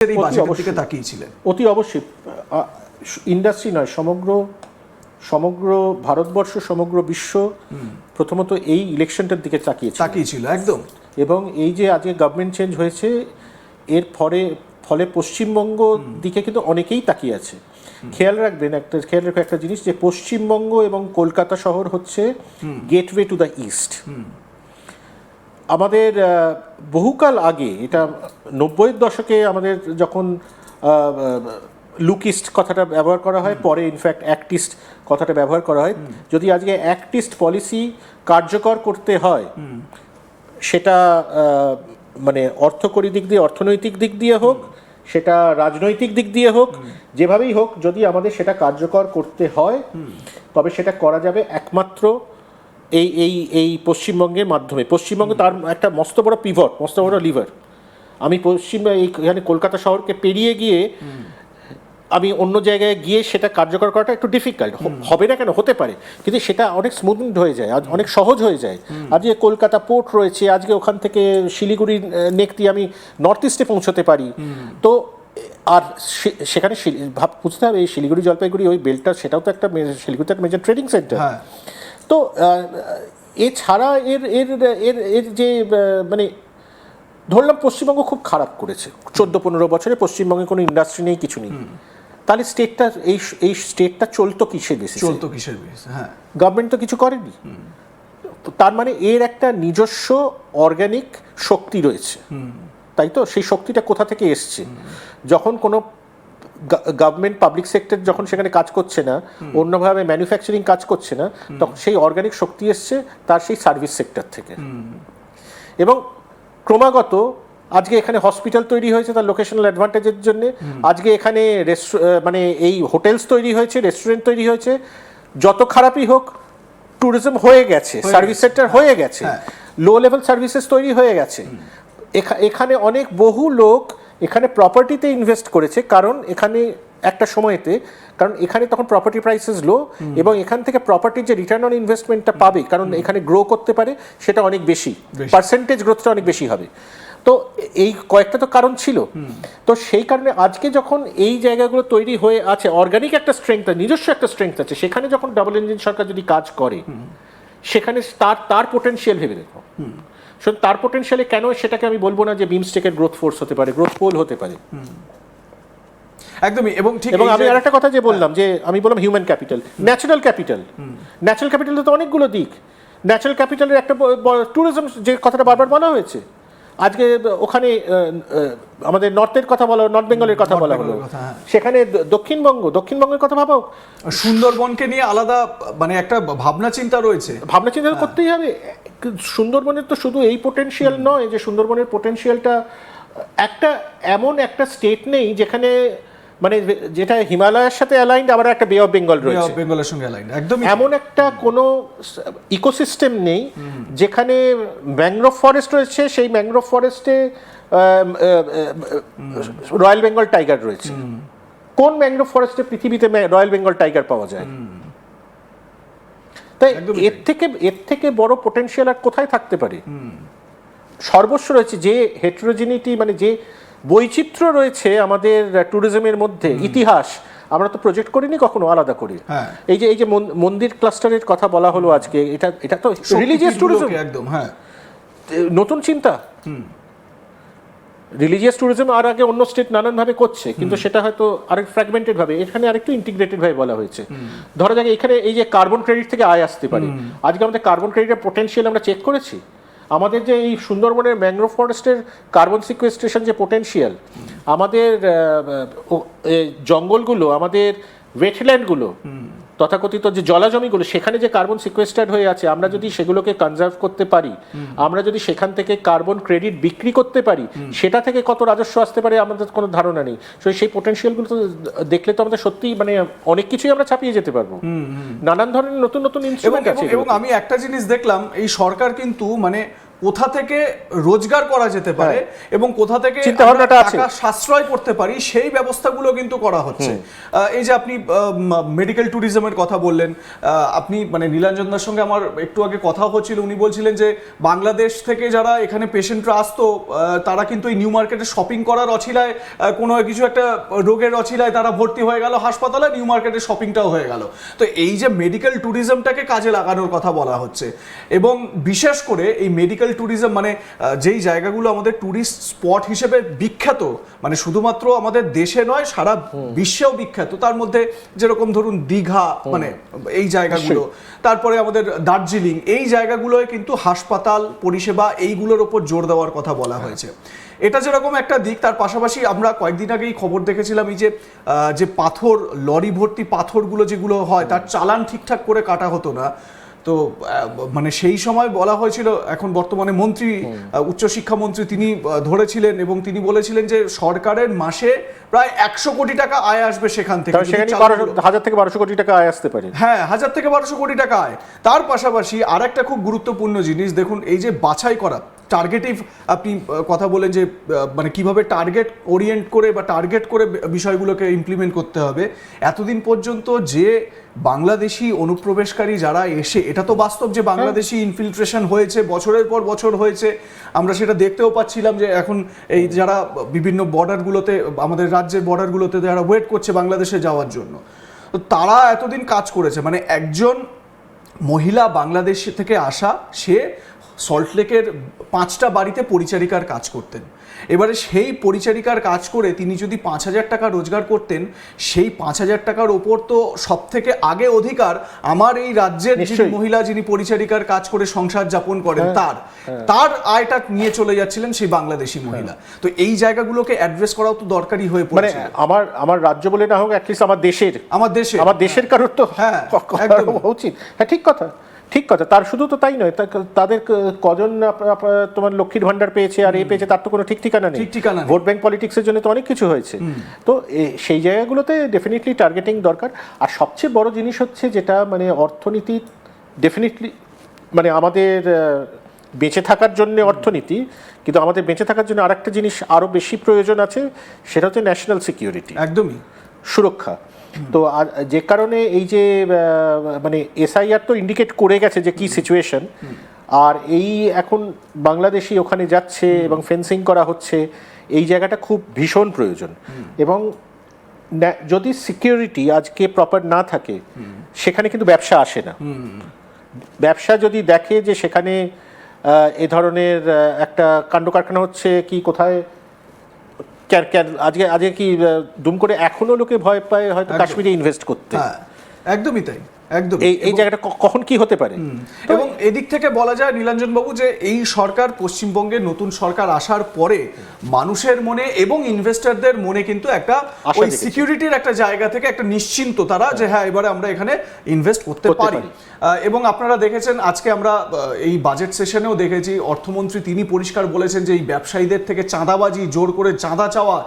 এই বাজেটের দিকে তাকিয়েছিলেন? অতি অবশ্যই। ইন্ডাস্ট্রি নয়, সমগ্র ভারতবর্ষ, সমগ্র বিশ্ব প্রথমত এই ইলেকশনটার দিকে তাকিয়েছিল একদম। এবং এই যে আজকে গভর্নমেন্ট চেঞ্জ হয়েছে এর ফলে পশ্চিমবঙ্গ দিকে কিন্তু অনেকেই তাকিয়ে আছে। খেয়াল রাখবেন একটা জিনিস, যে পশ্চিমবঙ্গ এবং কলকাতা শহর হচ্ছে গেটওয়ে টু দ্য ইস্ট। আমাদের বহুকাল আগে, এটা 90-এর দশকে আমাদের যখন লুকিস্ট কথাটা ব্যবহার করা হয়, পরে ইনফ্যাক্ট অ্যাক্টিস্ট কথাটা ব্যবহার করা হয়। যদি আজকে অ্যাক্টিস্ট পলিসি কার্যকর করতে হয়, সেটা মানে অর্থকরী দিক দিয়ে, অর্থনৈতিক দিক দিয়ে হোক, সেটা রাজনৈতিক দিক দিয়ে হোক, যেভাবেই হোক, যদি আমাদের সেটা কার্যকর করতে হয় তবে সেটা করা যাবে একমাত্র এই পশ্চিমবঙ্গের মাধ্যমে। পশ্চিমবঙ্গ তার একটা মস্ত বড় পিভট, মস্ত বড় লিভার। আমি এখানে কলকাতা শহরকে পেরিয়ে গিয়ে আমি অন্য জায়গায় গিয়ে সেটা কার্যকর করাটা একটু ডিফিকাল্ট হবে না, কেন হতে পারে, কিন্তু সেটা অনেক স্মুথ হয়ে যায়, অনেক সহজ হয়ে যায়। আজকে কলকাতা পোর্ট রয়েছে, আজকে ওখান থেকে শিলিগুড়ি নেক দিয়ে আমি নর্থ ইস্টে পৌঁছতে পারি। তো আর সেখানে বুঝতে হবে, এই শিলিগুড়ি জলপাইগুড়ি ওই বেলটা, সেটাও তো একটা, শিলিগুড়িতে একটা মেজর ট্রেডিং সেন্টার। তো এছাড়া এর যে মানে ধরলাম পশ্চিমবঙ্গ খুব খারাপ করেছে 14-15 বছরে, পশ্চিমবঙ্গে কোনো ইন্ডাস্ট্রি নেই, কিছু নেই, তাহলে এই স্টেটটা চলতো কিসের বেসিসে? হ্যাঁ, গভর্নমেন্ট তো কিছু করেনি। তার মানে এর একটা নিজস্ব অর্গানিক শক্তি রয়েছে, তাই তো? সেই শক্তিটা কোথা থেকে এসছে? যখন কোনো গভর্নমেন্ট পাবলিক সেক্টর যখন সেখানে কাজ করছে না, অন্যভাবে ম্যানুফ্যাকচারিং কাজ করছে না, তখন সেই অর্গানিক শক্তি এসছে তার সেই সার্ভিস সেক্টর থেকে। এবং ক্রমাগত আজকে এখানে হসপিটাল তৈরি হয়েছে তার লোকেশনাল অ্যাডভান্টেজের জন্য, আজকে এখানে মানে এই হোটেলস তৈরি হয়েছে, রেস্টুরেন্ট তৈরি হয়েছে। যত খারাপই হোক, ট্যুরিজম হয়ে গেছে, সার্ভিস সেক্টর হয়ে গেছে, লো লেভেল সার্ভিসেস তৈরি হয়ে গেছে। এখানে অনেক বহু লোক এখানে প্রপার্টিতে ইনভেস্ট করেছে, কারণ এখানে একটা সময়তে, কারণ এখানে তখন প্রপার্টি প্রাইসেস লো, এবং এখান থেকে প্রপার্টির যে রিটার্ন অন ইনভেস্টমেন্টটা পাবে, কারণ এখানে গ্রো করতে পারে, সেটা অনেক বেশি, পার্সেন্টেজ গ্রোথটা অনেক বেশি হবে। তো এই কয়েকটা তো কারণ ছিল। তো সেই কারণে আজকে যখন এই জায়গাগুলো তৈরি হয়ে আছে, অর্গানিক একটা স্ট্রেংথ, নিজস্ব একটা স্ট্রেংথ আছে, সেখানে যখন ডাবল ইঞ্জিন সরকার যদি কাজ করে, সেখানে তার পোটেনশিয়াল ভেবে দেখো। তার পোটেনশিয়ালে কেন সেটাকে আমি বলবো না যে বিমস্টেকের গ্রোথ ফোর্স হতে পারে, গ্রোথ পোল হতে পারে। একদমই। এবং আমি আরেকটা কথা যে বললাম, যে আমি বললাম human capital, natural capital. Natural ক্যাপিটালের তো অনেকগুলো দিক। ন্যাচারাল ক্যাপিটালের একটা ট্যুরিজম, যে কথাটা বারবার বলা হয়েছে, আজকে ওখানে আমাদের নর্থের কথা বলা, নর্থ বেঙ্গলের কথা বলা হলো, সেখানে দক্ষিণবঙ্গের কথা ভাবো, সুন্দরবনকে নিয়ে আলাদা মানে একটা ভাবনা চিন্তা রয়েছে, ভাবনা চিন্তা করতেই হবে। সুন্দরবনের তো শুধু এই পোটেনশিয়াল নয়, যে সুন্দরবনের পোটেনশিয়ালটা এমন একটা স্টেট নেই যেখানে মানে যেটা হিমালয়ের সাথে অ্যালাইন্ড, আবার একটা বে অফ বেঙ্গল রয়েছে, বে অফ বেঙ্গলের সঙ্গে অ্যালাইন্ড, একদম এমন একটা কোনো ইকোসিস্টেম নেই যেখানে ম্যানগ্রোভ ফরেস্ট রয়েছে, সেই ম্যানগ্রোভ ফরেস্টে রয়্যাল বেঙ্গল টাইগার রয়েছে। কোন ম্যানগ্রোভ ফরেস্টে পৃথিবীতে রয়্যাল বেঙ্গল টাইগার পাওয়া যায়? তাই এর থেকে বড় পোটেনশিয়াল আর কোথায় থাকতে পারে? সর্বস্ব রয়েছে, যে হেটেরোজেনিটি, মানে যে বৈচিত্র্য রয়েছে আমাদের ট্যুরিজমের মধ্যে, ইতিহাস আমরা তো প্রজেক্ট করিনি কখনো আলাদা করে। এই যে মন্দির ক্লাস্টারের কথা বলা হলো আজকে, এটা তো রিলিজিয়াস ট্যুরিজম, একদম নতুন চিন্তা। রিলিজিয়াস ট্যুরিজম আর আগে অন্য স্টেট নানানভাবে করছে, কিন্তু সেটা হয়তো আরেক ফ্র্যাগমেন্টেড ভাবে, এখানে আরেকটু ইন্টিগ্রেটেড ভাবে বলা হয়েছে। ধরা যাক এখানে এই যে কার্বন ক্রেডিট থেকে আয় আসতে পারে, আজকে আমাদের কার্বন ক্রেডিটের পোটেনশিয়াল আমরা চেক করেছি। আমাদের যে এই সুন্দরবনের ম্যানগ্রোভ ফরেস্টের কার্বন সিকুয়েস্ট্রেশন যে পোটেনশিয়াল, আমাদের জঙ্গলগুলো, আমাদের ওয়েটল্যান্ডগুলো, তথাকথিত যে জলাজমিগুলো, সেখানে যে কার্বন সিকুয়েস্টার্ড হয়ে আছে, আমরা যদি সেগুলোকে কনজার্ভ করতে পারি, আমরা যদি সেখান থেকে কার্বন ক্রেডিট বিক্রি করতে পারি, সেটা থেকে কত রাজস্ব আসতে পারে আমাদের কোনো ধারণা নেই। সেই পোটেনশিয়ালগুলো তো দেখলে তো আমাদের সত্যি মানে অনেক কিছুই আমরা ছাপিয়ে যেতে পারবো। নানান ধরনের নতুন নতুন ইনস্ট্রুমেন্ট আছে। এবং আমি একটা জিনিস দেখলাম, এই সরকার কিন্তু মানে কোথা থেকে রোজগার করা যেতে পারে এবং কোথা থেকে চিন্তাভাবনাটা আছে। টাকা সাশ্রয় করতে পারি সেই ব্যবস্থাগুলো কিন্তু করা হচ্ছে। এই যে আপনি মেডিকেল ট্যুরিজমের কথা বললেন, আপনি মানে নীলাঞ্জন দার সঙ্গে আমার একটু আগে কথা হচ্ছিল, উনি বলছিলেন যে বাংলাদেশ থেকে যারা এখানে পেশেন্টরা আসতো তারা কিন্তু এই নিউ মার্কেটে শপিং করার অছিলায় কোনো কিছু একটা রোগের অছিলায় তারা ভর্তি হয়ে গেল হাসপাতালে, নিউ মার্কেটে শপিংটাও হয়ে গেল। তো এই যে মেডিকেল ট্যুরিজমটাকে কাজে লাগানোর কথা বলা হচ্ছে, এবং বিশেষ করে এই মেডিকেল ট্যুরিজম মানে যেই জায়গাগুলো আমাদের ট্যুরিস্ট স্পট হিসেবে বিখ্যাত, মানে শুধুমাত্র আমাদের দেশে নয় সারা বিশ্বেও বিখ্যাত, তার মধ্যে যেরকম ধরুন দীঘা, মানে এই জায়গাগুলো, তারপরে আমাদের দার্জিলিং, এই জায়গাগুলোয় কিন্তু হাসপাতাল পরিষেবা এইগুলোর ওপর জোর দেওয়ার কথা বলা হয়েছে। এটা যেরকম একটা দিক, তার পাশাপাশি আমরা কয়েকদিন আগেই খবর দেখেছিলাম এই যে পাথর, লরি ভর্তি পাথরগুলো যেগুলো হয় তার চালান ঠিকঠাক করে কাটা হতো না। তো মানে সেই সময় বলা হয়েছিল, এখন বর্তমানে মন্ত্রী, উচ্চশিক্ষা মন্ত্রী, তিনি ধরেছিলেন এবং তিনি বলেছিলেন যে সরকারের মাসে প্রায় 100 কোটি টাকা আয় আসবে সেখান থেকে। সেখানে 1000 থেকে 1200 কোটি টাকা আয় আসতে পারে। হ্যাঁ, 1000 থেকে 1200 কোটি টাকা আয়। তার পাশাপাশি আর একটা খুব গুরুত্বপূর্ণ জিনিস দেখুন, এই যে বাছাই করা, টার্গেটিভ, আপনি কথা বলেন যে মানে কিভাবে টার্গেট ওরিয়েন্ট করে বা টার্গেট করে বিষয়গুলোকে ইমপ্লিমেন্ট করতে হবে। এতদিন পর্যন্ত যে বাংলাদেশি অনুপ্রবেশকারী যারা এসে, এটা তো বাস্তব যে বাংলাদেশি ইনফিলট্রেশন হয়েছে, বছরের পর বছর হয়েছে, আমরা সেটা দেখতেও পাচ্ছিলাম যে এখন এই যারা বিভিন্ন বর্ডারগুলোতে, আমাদের রাজ্যের বর্ডারগুলোতে যারা ওয়েট করছে বাংলাদেশে যাওয়ার জন্য, তো তারা এতদিন কাজ করেছে। মানে একজন মহিলা বাংলাদেশ থেকে আসা, সে সল্টলেকের 5টা বাড়িতে পরিচারিকার কাজ করতেন। এবারে সেই পরিচারিকার কাজ করে তিনি যদি 5000 টাকা রোজগার করতেন, সেই 5000 টাকার ওপর তো সব থেকে আগে অধিকার আমার এই রাজ্যের যিনি মহিলা, যিনি পরিচারিকার কাজ করে সংসার যাপন করেন, তার আয়টা নিয়ে চলে যাচ্ছিলেন সেই বাংলাদেশি মহিলা। তো এই জায়গাগুলোকে অ্যাড্রেস করাও তো দরকারি হয়ে পড়েছে। মানে আমার রাজ্য বলে না হোক, অ্যাটলিস্ট আমার দেশের কারোর তো একদম উচিত। হ্যাঁ, ঠিক কথা। তার শুধু তো তাই নয়, তাদের কজন তোমার লক্ষ্মীর ভান্ডার পেয়েছে আর পেয়েছে তার তো কোনো ঠিক ঠিকানা নেই। ভোট ব্যাংক পলিটিক্সের জন্য তো অনেক কিছু হয়েছে। তো সেই জায়গাগুলোতে ডেফিনেটলি টার্গেটিং দরকার। আর সবচেয়ে বড় জিনিস হচ্ছে যেটা মানে অর্থনীতি ডেফিনেটলি, মানে আমাদের বেঁচে থাকার জন্য অর্থনীতি, কিন্তু আমাদের বেঁচে থাকার জন্য আরেকটা জিনিস আরো বেশি প্রয়োজন আছে, সেটা হচ্ছে ন্যাশনাল সিকিউরিটি, একদমই সুরক্ষা। তো যে কারণে এই যে মানে এসআইআর তো ইন্ডিকেট করে গেছে যে কি সিচুয়েশন, আর এই এখন বাংলাদেশি ওখানে যাচ্ছে এবং ফেন্সিং করা হচ্ছে, এই জায়গাটা খুব ভীষণ প্রয়োজন। এবং যদি সিকিউরিটি আজকে প্রপার না থাকে, সেখানে কিন্তু ব্যবসা আসে না। ব্যবসা যদি দেখে যে সেখানে এ ধরনের একটা কাণ্ড কারখানা হচ্ছে, কি কোথায় আজকে কি দুম করে এখনো লোকে ভয় পায় হয়তো কাশ্মীরে ইনভেস্ট করতে। একদমই তাই, একদম। এই জায়গাটা কখন কি হতে পারে। এবং এদিক থেকে বলা যায় নীলাঞ্জন বাবু যে এই সরকার, পশ্চিমবঙ্গে নতুন সরকার আসার পরে মানুষের মনে এবং ইনভেস্টরদের মনে কিন্তু একটা ওই সিকিউরিটির একটা জায়গা থেকে একটা নিশ্চিন্ত তারা যে হ্যাঁ এবারে আমরা এখানে ইনভেস্ট করতে পারি। এবং আপনারা দেখেছেন আজকে আমরা এই বাজেট সেশনেও দেখেছি, অর্থমন্ত্রী তিনি পরিষ্কার বলেছেন যে এই ব্যবসায়ীদের থেকে চাঁদাবাজি, জোর করে চাঁদা চাওয়া,